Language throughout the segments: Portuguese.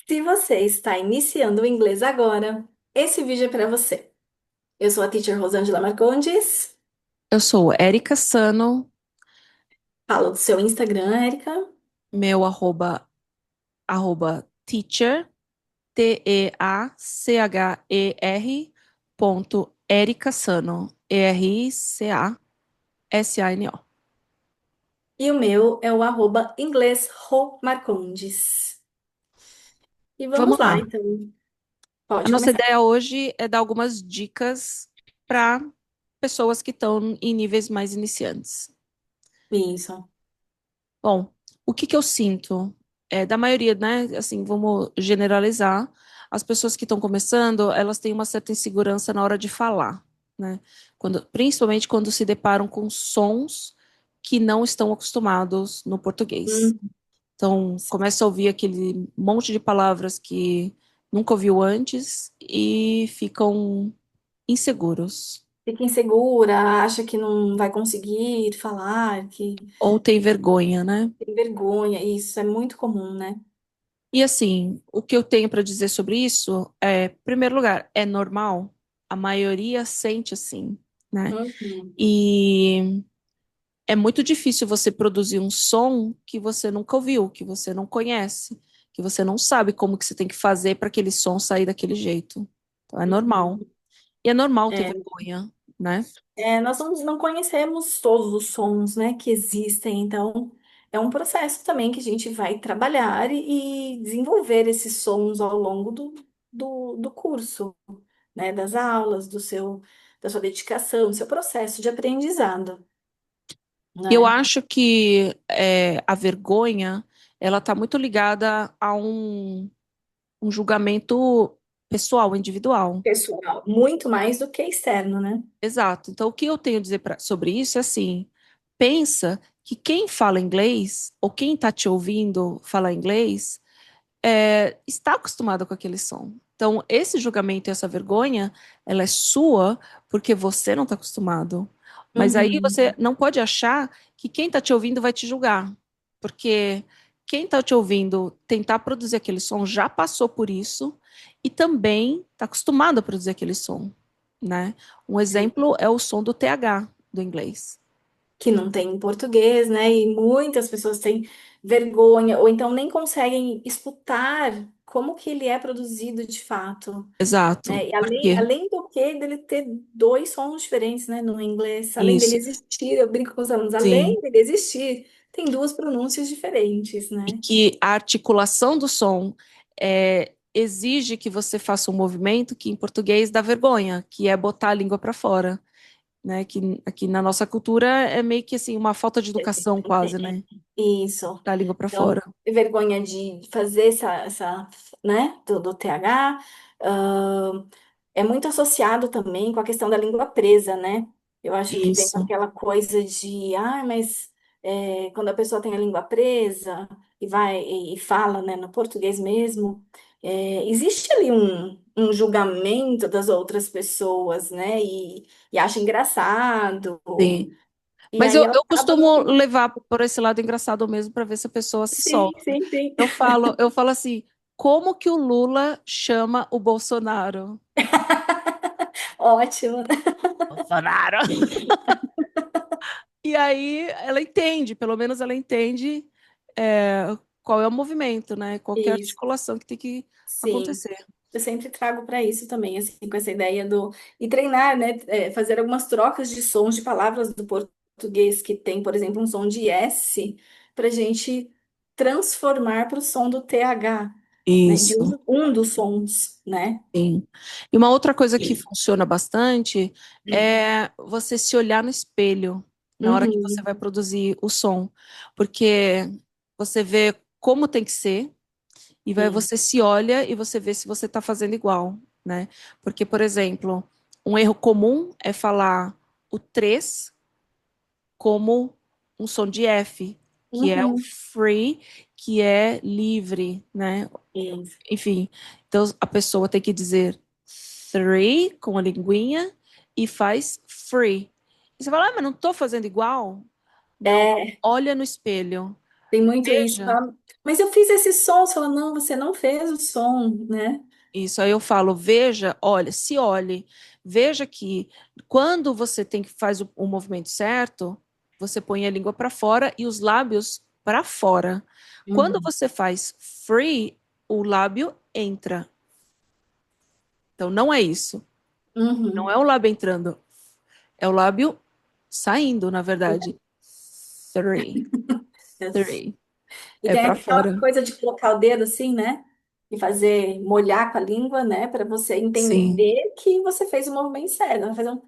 Se você está iniciando o inglês agora, esse vídeo é para você. Eu sou a teacher Rosângela Marcondes. Eu sou Érica Sano, Falo do seu Instagram, Érica. meu arroba teacher, Teacher, ponto Érica Sano, ERICASANO. E o meu é o @inglesromarcondes. E vamos Vamos lá, lá. então. A Pode nossa começar. ideia hoje é dar algumas dicas para pessoas que estão em níveis mais iniciantes. Isso. Bom, o que que eu sinto? Da maioria, né? Assim, vamos generalizar. As pessoas que estão começando, elas têm uma certa insegurança na hora de falar, né? Principalmente quando se deparam com sons que não estão acostumados no português. Hum, Então, começa a ouvir aquele monte de palavras que nunca ouviu antes e ficam inseguros. Fica insegura, acha que não vai conseguir falar, que Ou tem vergonha, né? tem vergonha. Isso é muito comum, né? E assim, o que eu tenho para dizer sobre isso é, em primeiro lugar, é normal, a maioria sente assim, né? Uhum. E é muito difícil você produzir um som que você nunca ouviu, que você não conhece, que você não sabe como que você tem que fazer para aquele som sair daquele jeito. Então é normal. Uhum. E é normal ter É, vergonha, né? nós não conhecemos todos os sons, né, que existem, então é um processo também que a gente vai trabalhar e desenvolver esses sons ao longo do curso, né, das aulas, da sua dedicação, do seu processo de aprendizado, Eu né? acho que a vergonha, ela está muito ligada a um julgamento pessoal, individual. Pessoal, muito mais do que externo, né? Exato. Então, o que eu tenho a dizer sobre isso é assim: pensa que quem fala inglês, ou quem está te ouvindo falar inglês, está acostumado com aquele som. Então, esse julgamento e essa vergonha, ela é sua porque você não está acostumado. Mas aí você Uhum. não pode achar que quem está te ouvindo vai te julgar, porque quem está te ouvindo tentar produzir aquele som já passou por isso e também está acostumado a produzir aquele som, né? Um exemplo é o som do TH do inglês. Que não tem em português, né? E muitas pessoas têm vergonha, ou então nem conseguem escutar como que ele é produzido de fato, Exato. né? E Por quê? além do que dele ter dois sons diferentes, né, no inglês, além dele Isso. existir, eu brinco com os alunos, Sim. além dele existir, tem duas pronúncias diferentes, E né? que a articulação do som exige que você faça um movimento que em português dá vergonha, que é botar a língua para fora, né? Que aqui na nossa cultura é meio que assim uma falta de educação quase, né? Isso. Botar a língua para Então, fora. vergonha de fazer né, do TH. É muito associado também com a questão da língua presa, né? Eu acho que tem Isso. aquela coisa de, mas quando a pessoa tem a língua presa e vai e fala, né, no português mesmo, existe ali um julgamento das outras pessoas, né? E acha engraçado. Sim. E Mas aí eu, ela eu acaba costumo não. levar por esse lado engraçado mesmo para ver se a pessoa se Sim, solta. sim, sim. Eu falo assim, como que o Lula chama o Bolsonaro? Ótimo. Bolsonaro. E aí ela entende, pelo menos ela entende qual é o movimento, né? Qual que é a Isso. articulação que tem que Sim, acontecer. eu sempre trago para isso também, assim, com essa ideia do. E treinar, né? Fazer algumas trocas de sons de palavras do português que tem, por exemplo, um som de S, para a gente transformar para o som do TH, né? De Isso, um dos sons, né? sim. E uma outra coisa que funciona bastante é você se olhar no espelho na hora que você Uhum. vai produzir o som, porque você vê como tem que ser e vai Sim. você se olha e você vê se você está fazendo igual, né? Porque, por exemplo, um erro comum é falar o 3 como um som de F, que é o Uhum. free, que é livre, né? Isso. Enfim, então a pessoa tem que dizer three com a linguinha e faz free. E você fala, mas não estou fazendo igual? Não, É, olha no espelho, tem muito isso, veja. tá? mas eu fiz esse som. Você fala, não, você não fez o som, né? Isso aí eu falo, veja, olha, se olhe, veja que quando você tem que faz o movimento certo, você põe a língua para fora e os lábios para fora. Quando Uhum. você faz free, o lábio entra. Então não é isso. Não é Uhum. o lábio entrando, é o lábio saindo, na verdade. Three, Yes. three. E É tem para aquela fora. coisa de colocar o dedo assim, né? E fazer, molhar com a língua, né? Para você Sim, entender que você fez o movimento certo. Vai fazer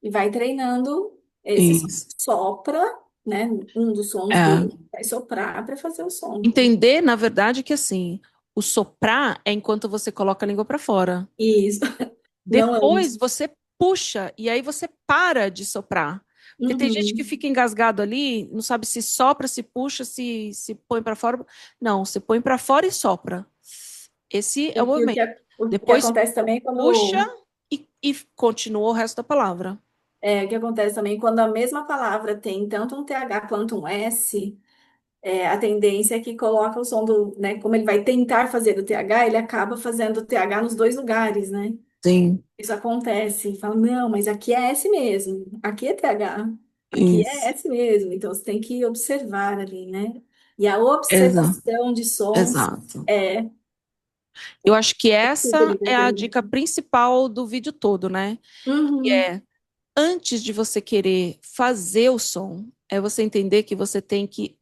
e vai treinando esse isso. sopra, né? Um dos sons É. dele vai soprar para fazer o som. Entender, na verdade, que assim, o soprar é enquanto você coloca a língua para fora. Isso, não Depois antes. você puxa e aí você para de soprar. Porque tem gente que Uhum. fica engasgado ali, não sabe se sopra, se puxa, se põe para fora. Não, você põe para fora e sopra. Esse é o E movimento. o que Depois acontece também puxa quando e continua o resto da palavra. o que acontece também quando a mesma palavra tem tanto um TH quanto um S, a tendência é que coloca o som do, né? Como ele vai tentar fazer o TH, ele acaba fazendo o TH nos dois lugares, né? Sim, Isso acontece. Fala, não, mas aqui é S mesmo, aqui é TH, aqui é isso. S mesmo. Então você tem que observar ali, né? E a Exato. observação de sons Exato. é Eu acho que super essa é a dica importante. principal do vídeo todo, né? Que Uhum. é antes de você querer fazer o som, é você entender que você tem que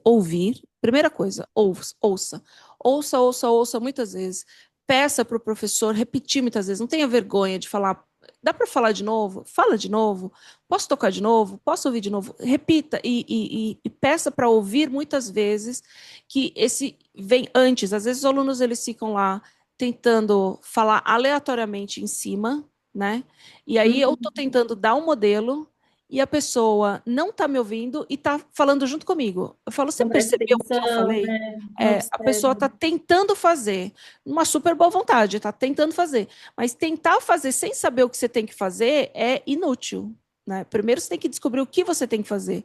ouvir. Primeira coisa, ouça, ouça, ouça, ouça, ouça muitas vezes. Peça para o professor repetir muitas vezes. Não tenha vergonha de falar. Dá para falar de novo? Fala de novo. Posso tocar de novo? Posso ouvir de novo? Repita e peça para ouvir muitas vezes que esse vem antes. Às vezes os alunos eles ficam lá tentando falar aleatoriamente em cima, né? E aí eu estou Uhum. tentando dar um modelo e a pessoa não está me ouvindo e está falando junto comigo. Eu falo, você Não presta percebeu o que eu atenção, falei? né? Não É, a pessoa observa. está tentando fazer, uma super boa vontade, está tentando fazer. Mas tentar fazer sem saber o que você tem que fazer é inútil. Né? Primeiro você tem que descobrir o que você tem que fazer.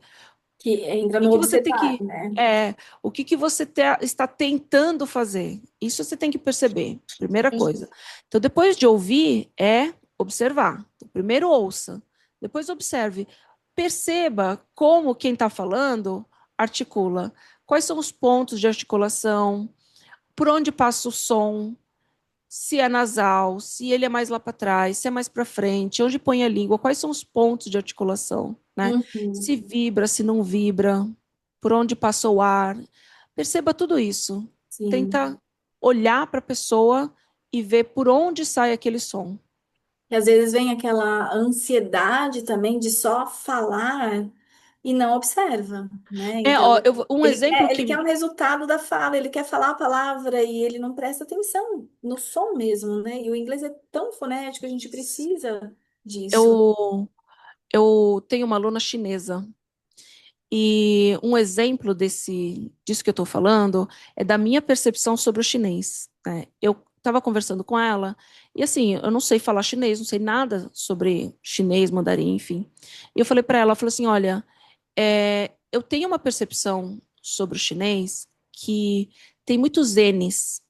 Que entra O que no que você tem observar, que. né? O que que você está tentando fazer? Isso você tem que perceber, primeira coisa. Então, depois de ouvir, é observar. Então, primeiro ouça, depois observe. Perceba como quem está falando articula. Quais são os pontos de articulação, por onde passa o som, se é nasal, se ele é mais lá para trás, se é mais para frente, onde põe a língua, quais são os pontos de articulação, né? Se Uhum. vibra, se não vibra, por onde passa o ar. Perceba tudo isso. Sim. Tenta olhar para a pessoa e ver por onde sai aquele som. E às vezes vem aquela ansiedade também de só falar e não observa, né? Ó, Então, um exemplo ele quer que o resultado da fala, ele quer falar a palavra e ele não presta atenção no som mesmo, né? E o inglês é tão fonético, a gente precisa disso. eu, eu tenho uma aluna chinesa. E um exemplo disso que eu estou falando é da minha percepção sobre o chinês. Né? Eu estava conversando com ela e assim, eu não sei falar chinês, não sei nada sobre chinês, mandarim, enfim. E eu falei para ela, eu falei assim, olha, eu tenho uma percepção sobre o chinês que tem muitos N's,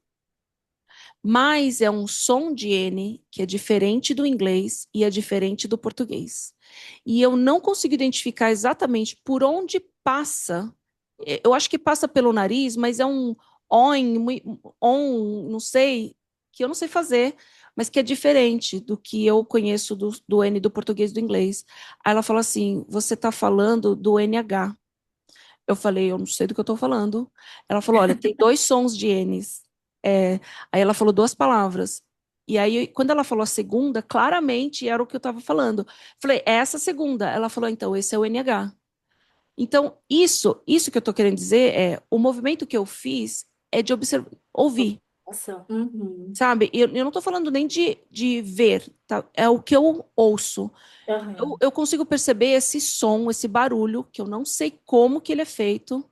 mas é um som de N que é diferente do inglês e é diferente do português. E eu não consigo identificar exatamente por onde passa. Eu acho que passa pelo nariz, mas é um on, não sei, que eu não sei fazer, mas que é diferente do que eu conheço do N do português e do inglês. Aí ela fala assim: você está falando do NH. Eu falei, eu não sei do que eu estou falando. Ela falou, olha, tem dois sons de N's. É, aí ela falou duas palavras. E aí, quando ela falou a segunda, claramente era o que eu estava falando. Falei, é essa segunda. Ela falou, então, esse é o NH. Então, isso que eu estou querendo dizer é, o movimento que eu fiz é de observar, ouvir, Nossa. Uhum. sabe? Eu não estou falando nem de ver, tá? É o que eu ouço. Eu, Aham. eu consigo perceber esse som, esse barulho, que eu não sei como que ele é feito,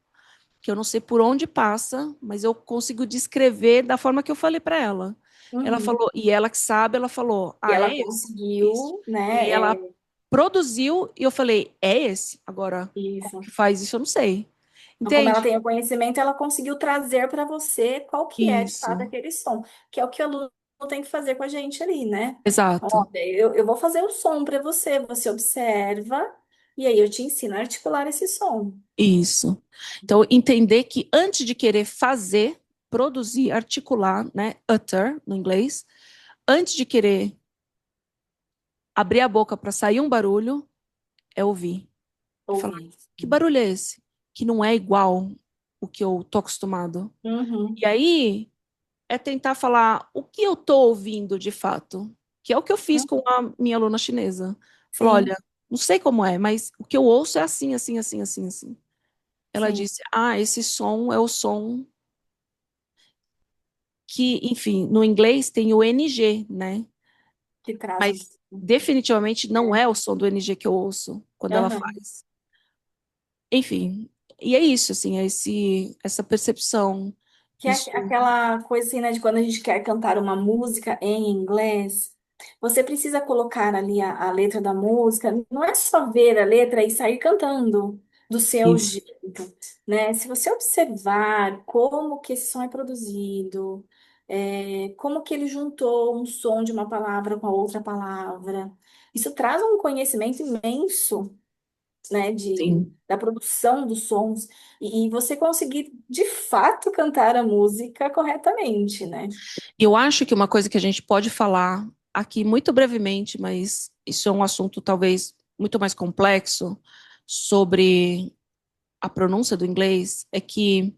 que eu não sei por onde passa, mas eu consigo descrever da forma que eu falei para ela. Ela Uhum. falou, e ela que sabe, ela falou, E ah, ela é esse, isso. conseguiu, E aí né? ela produziu e eu falei, é esse. Agora, como Isso. que faz isso, eu não sei. Então, como ela Entende? tem o conhecimento, ela conseguiu trazer para você qual que é, de fato, Isso, aquele som, que é o que o aluno tem que fazer com a gente ali, né? exato. Olha, eu vou fazer o som para você, você observa, e aí eu te ensino a articular esse som. Isso. Então, entender que antes de querer fazer, produzir, articular, né, utter no inglês, antes de querer abrir a boca para sair um barulho, é ouvir. É falar, Ouvir. que barulho é esse? Que não é igual o que eu tô acostumado. E Uhum. aí é tentar falar o que eu tô ouvindo de fato, que é o que eu fiz com Uhum. a minha aluna chinesa. Falou, olha, Sim, não sei como é, mas o que eu ouço é assim, assim, assim, assim, assim. Ela sim, disse, ah, esse som é o som que, enfim, no inglês tem o NG, né? que traz o Mas som. definitivamente não É. é o som do NG que eu ouço quando ela Aham. faz. Enfim, e é isso, assim, essa percepção. Que é Isso, aquela coisa assim, né, de quando a gente quer cantar uma música em inglês, você precisa colocar ali a letra da música, não é só ver a letra e sair cantando do seu isso, jeito, né? Se você observar como que esse som é produzido, como que ele juntou um som de uma palavra com a outra palavra, isso traz um conhecimento imenso, né, sim. da produção dos sons e você conseguir de fato cantar a música corretamente, né? E eu acho que uma coisa que a gente pode falar aqui muito brevemente, mas isso é um assunto talvez muito mais complexo sobre a pronúncia do inglês, é que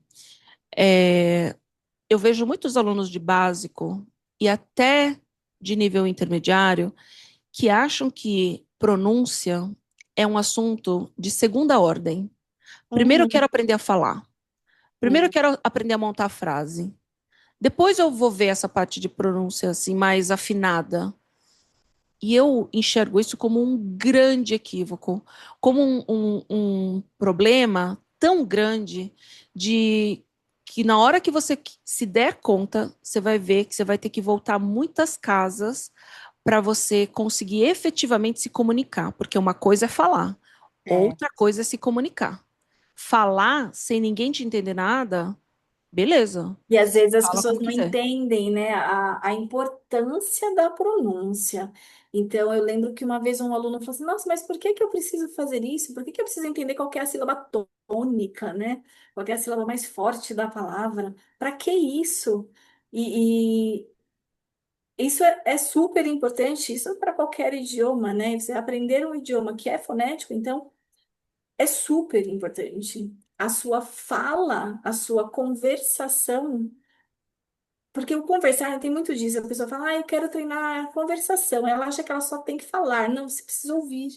eu vejo muitos alunos de básico e até de nível intermediário que acham que pronúncia é um assunto de segunda ordem. Primeiro eu Uhum, quero aprender a falar. Primeiro eu uhum. quero aprender a montar a frase. Depois eu vou ver essa parte de pronúncia assim mais afinada. E eu enxergo isso como um grande equívoco, como um problema tão grande de que na hora que você se der conta, você vai ver que você vai ter que voltar muitas casas para você conseguir efetivamente se comunicar, porque uma coisa é falar, É. outra coisa é se comunicar. Falar sem ninguém te entender nada, beleza, E às vezes as fala pessoas como não quiser. entendem, né, a importância da pronúncia. Então, eu lembro que uma vez um aluno falou assim: Nossa, mas por que que eu preciso fazer isso? Por que que eu preciso entender qual que é a sílaba tônica, né? Qual que é a sílaba mais forte da palavra? Para que isso? E isso é super importante, isso para qualquer idioma, né? Você aprender um idioma que é fonético, então, é super importante. A sua fala, a sua conversação. Porque o conversar tem muito disso. A pessoa fala, eu quero treinar a conversação. Ela acha que ela só tem que falar. Não, você precisa ouvir,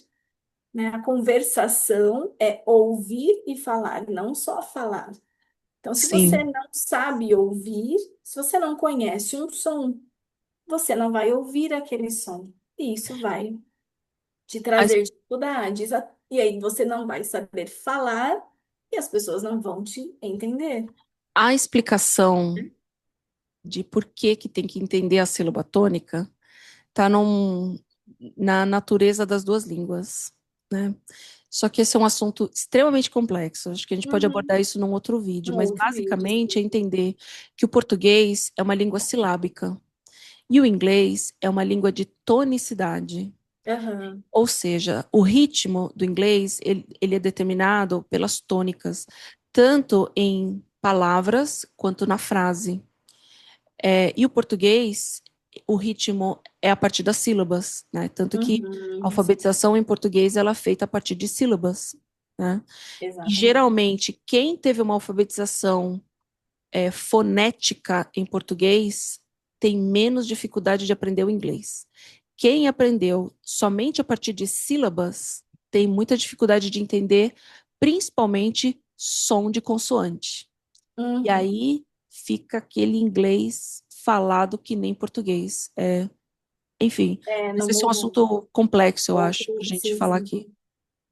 né? A conversação é ouvir e falar, não só falar. Então, se você Sim. não sabe ouvir, se você não conhece um som, você não vai ouvir aquele som. E isso vai te A, trazer dificuldades. E aí você não vai saber falar e as pessoas não vão te entender. a explicação de por que que tem que entender a sílaba tônica está na natureza das duas línguas, né? Só que esse é um assunto extremamente complexo. Acho que a gente pode Uhum. abordar isso num outro vídeo, Um mas outro vídeo. basicamente é entender que o português é uma língua silábica e o inglês é uma língua de tonicidade. Aham. Ou seja, o ritmo do inglês ele é determinado pelas tônicas, tanto em palavras quanto na frase. E o português, o ritmo é a partir das sílabas, né? Tanto que a Uhum. alfabetização em português ela é feita a partir de sílabas, né? E Exatamente. geralmente quem teve uma alfabetização fonética em português tem menos dificuldade de aprender o inglês. Quem aprendeu somente a partir de sílabas tem muita dificuldade de entender, principalmente som de consoante. E Uhum. aí fica aquele inglês falado que nem português. Enfim, mas No esse é um mundo, assunto complexo, eu acho, para outro, a gente sim, falar sim, aqui.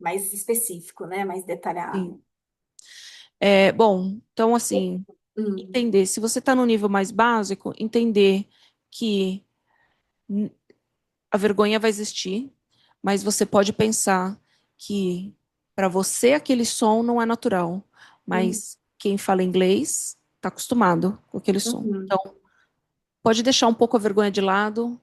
mais específico, né? Mais Sim. detalhado. Bom, então, assim, Hum. entender. Se você está no nível mais básico, entender que a vergonha vai existir, mas você pode pensar que para você aquele som não é natural, Hum, mas quem fala inglês está acostumado com aquele som. uhum. Então, pode deixar um pouco a vergonha de lado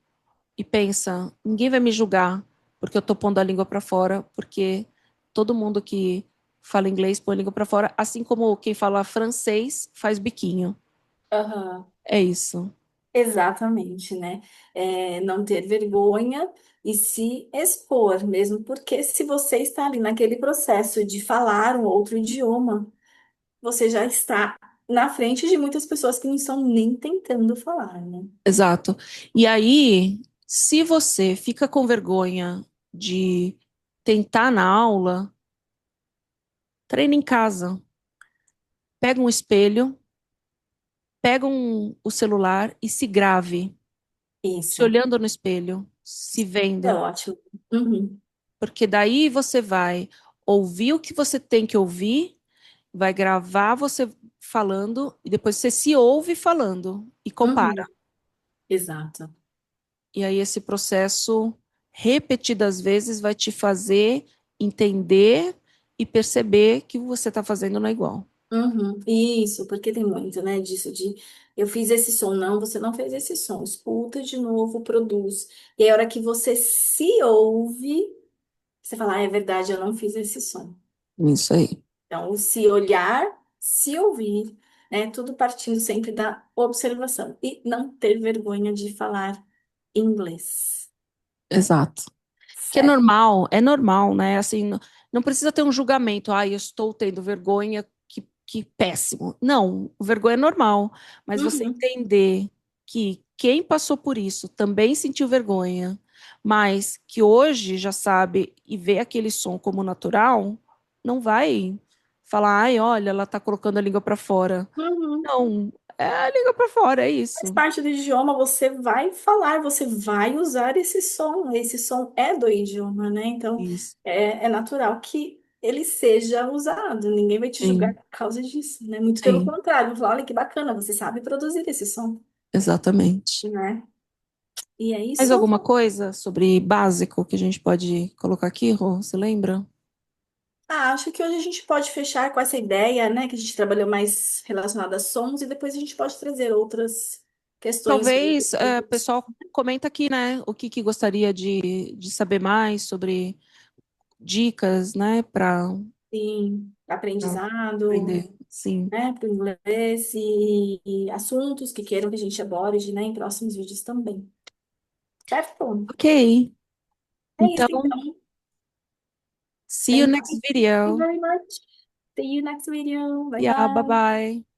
e pensa, ninguém vai me julgar porque eu tô pondo a língua para fora, porque todo mundo que fala inglês põe a língua para fora, assim como quem fala francês faz biquinho. Aham. É isso. Exatamente, né? É, não ter vergonha e se expor mesmo, porque se você está ali naquele processo de falar um outro idioma, você já está na frente de muitas pessoas que não estão nem tentando falar, né? Exato. E aí, se você fica com vergonha de tentar na aula, treina em casa. Pega um espelho, o celular e se grave, se Isso, olhando no espelho, se é vendo. ótimo. Uhum, Porque daí você vai ouvir o que você tem que ouvir, vai gravar você falando, e depois você se ouve falando e compara. uhum, exato. E aí esse processo, repetidas vezes, vai te fazer entender e perceber que o que você está fazendo não é igual. Uhum, isso, porque tem muito, né, disso de eu fiz esse som, não, você não fez esse som, escuta de novo, produz. E aí, a hora que você se ouve, você fala, ah, é verdade, eu não fiz esse som. Isso aí. Então, o se olhar, se ouvir, né, tudo partindo sempre da observação e não ter vergonha de falar inglês, Exato. Que certo? é normal, né? Assim, não precisa ter um julgamento. Ah, eu estou tendo vergonha, que péssimo. Não, vergonha é normal, mas você Uhum, entender que quem passou por isso também sentiu vergonha, mas que hoje já sabe e vê aquele som como natural, não vai falar, ai, olha, ela tá colocando a língua para fora. uhum. Não, é a língua para fora, é Faz isso. parte do idioma, você vai falar, você vai usar esse som é do idioma, né? Então, Isso, é natural que ele seja usado, ninguém vai te julgar sim, por causa disso, né? Muito pelo sim, contrário, vão falar, olha que bacana, você sabe produzir esse som, exatamente. né? E é Mais isso. alguma coisa sobre básico que a gente pode colocar aqui, Rô? Você lembra? Ah, acho que hoje a gente pode fechar com essa ideia, né? Que a gente trabalhou mais relacionada a sons e depois a gente pode trazer outras questões sobre Talvez, pessoal, comenta aqui, né, o que gostaria de saber mais sobre dicas, né, para sim, aprendizado, aprender. Sim. né, para o inglês e assuntos que queiram que a gente aborde, né, em próximos vídeos também. Certo? Ok. É isso, Então, então. see you Thank next you video. very much. See you next video. Bye Yeah, bye bye. bye.